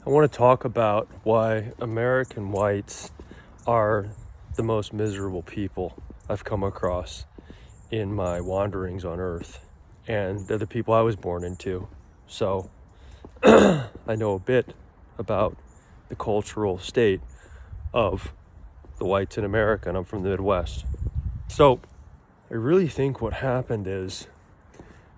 I want to talk about why American whites are the most miserable people I've come across in my wanderings on Earth. And they're the people I was born into. So I know a bit about the cultural state of the whites in America, and I'm from the Midwest. So I really think what happened is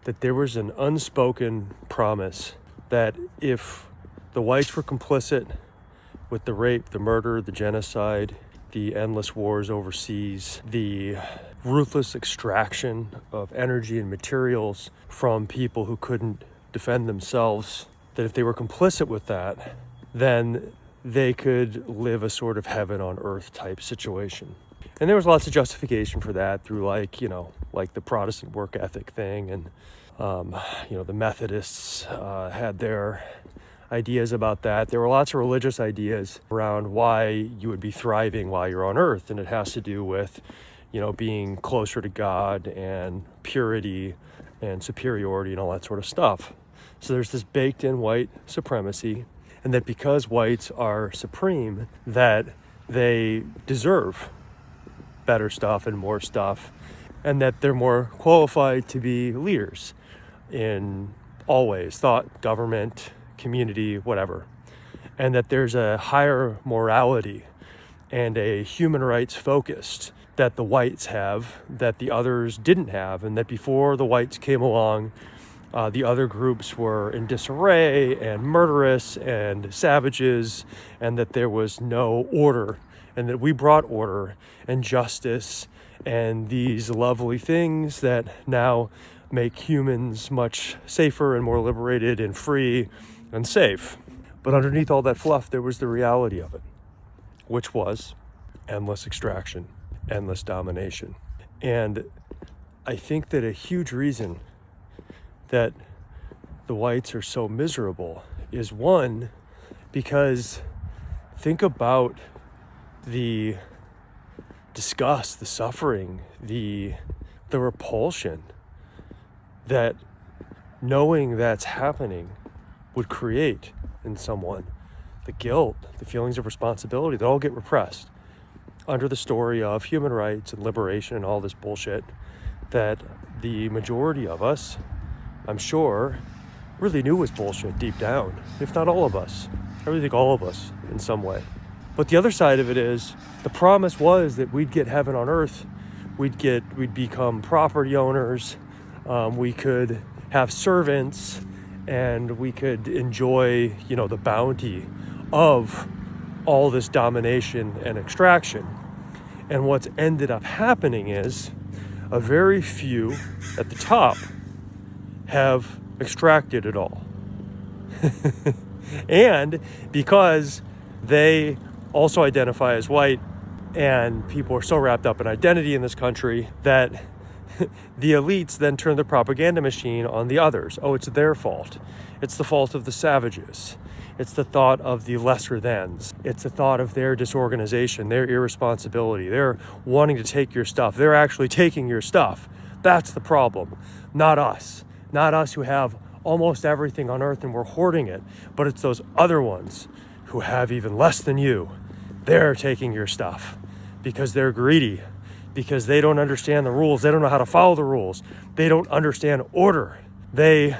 that there was an unspoken promise that if the whites were complicit with the rape, the murder, the genocide, the endless wars overseas, the ruthless extraction of energy and materials from people who couldn't defend themselves, that if they were complicit with that, then they could live a sort of heaven on earth type situation. And there was lots of justification for that through like the Protestant work ethic thing. And, the Methodists had their ideas about that. There were lots of religious ideas around why you would be thriving while you're on earth. And it has to do with, being closer to God and purity and superiority and all that sort of stuff. So there's this baked in white supremacy, and that because whites are supreme, that they deserve better stuff and more stuff, and that they're more qualified to be leaders in all ways, thought, government, community, whatever. And that there's a higher morality and a human rights focused that the whites have that the others didn't have, and that before the whites came along, the other groups were in disarray and murderous and savages, and that there was no order, and that we brought order and justice and these lovely things that now make humans much safer and more liberated and free and safe. But underneath all that fluff, there was the reality of it, which was endless extraction, endless domination. And I think that a huge reason that the whites are so miserable is, one, because think about the disgust, the suffering, the repulsion that knowing that's happening would create in someone. The guilt, the feelings of responsibility that all get repressed under the story of human rights and liberation and all this bullshit that the majority of us, I'm sure, really knew was bullshit deep down, if not all of us. I really think all of us in some way. But the other side of it is the promise was that we'd get heaven on earth. We'd become property owners. We could have servants, and we could enjoy, the bounty of all this domination and extraction. And what's ended up happening is a very few at the top have extracted it all. And because they also identify as white, and people are so wrapped up in identity in this country that the elites then turn the propaganda machine on the others. Oh, it's their fault. It's the fault of the savages. It's the thought of the lesser thans. It's the thought of their disorganization, their irresponsibility. They're wanting to take your stuff. They're actually taking your stuff. That's the problem. Not us. Not us who have almost everything on earth and we're hoarding it. But it's those other ones who have even less than you. They're taking your stuff because they're greedy, because they don't understand the rules. They don't know how to follow the rules. They don't understand order. They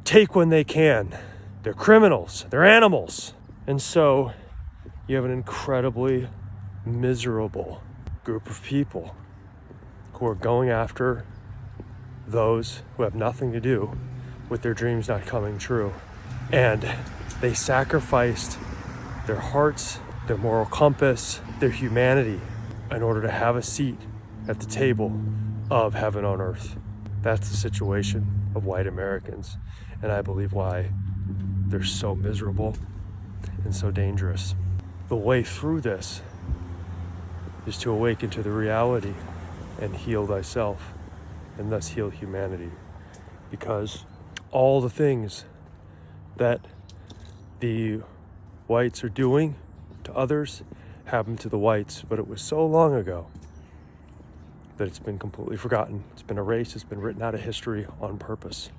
take when they can. They're criminals. They're animals. And so you have an incredibly miserable group of people who are going after those who have nothing to do with their dreams not coming true. And they sacrificed their hearts, their moral compass, their humanity in order to have a seat at the table of heaven on earth. That's the situation of white Americans, and I believe why they're so miserable and so dangerous. The way through this is to awaken to the reality and heal thyself, and thus heal humanity. Because all the things that the whites are doing to others happened to the whites, but it was so long ago that it's been completely forgotten. It's been erased. It's been written out of history on purpose.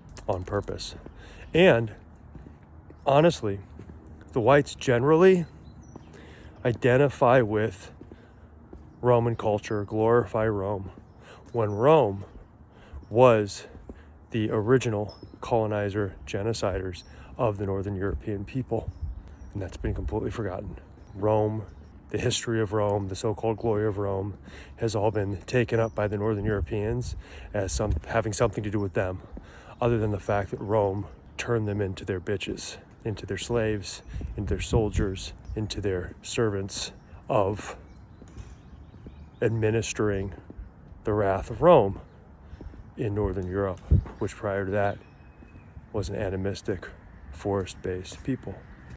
And honestly, the whites generally identify with Roman culture, glorify Rome, when Rome was the original colonizer, genociders of the Northern European people. And that's been completely forgotten. Rome, the history of Rome, the so-called glory of Rome, has all been taken up by the Northern Europeans as having something to do with them, other than the fact that Rome turned them into their bitches, into their slaves, into their soldiers, into their servants of administering the wrath of Rome in Northern Europe, which prior to that was an animistic, forest-based people.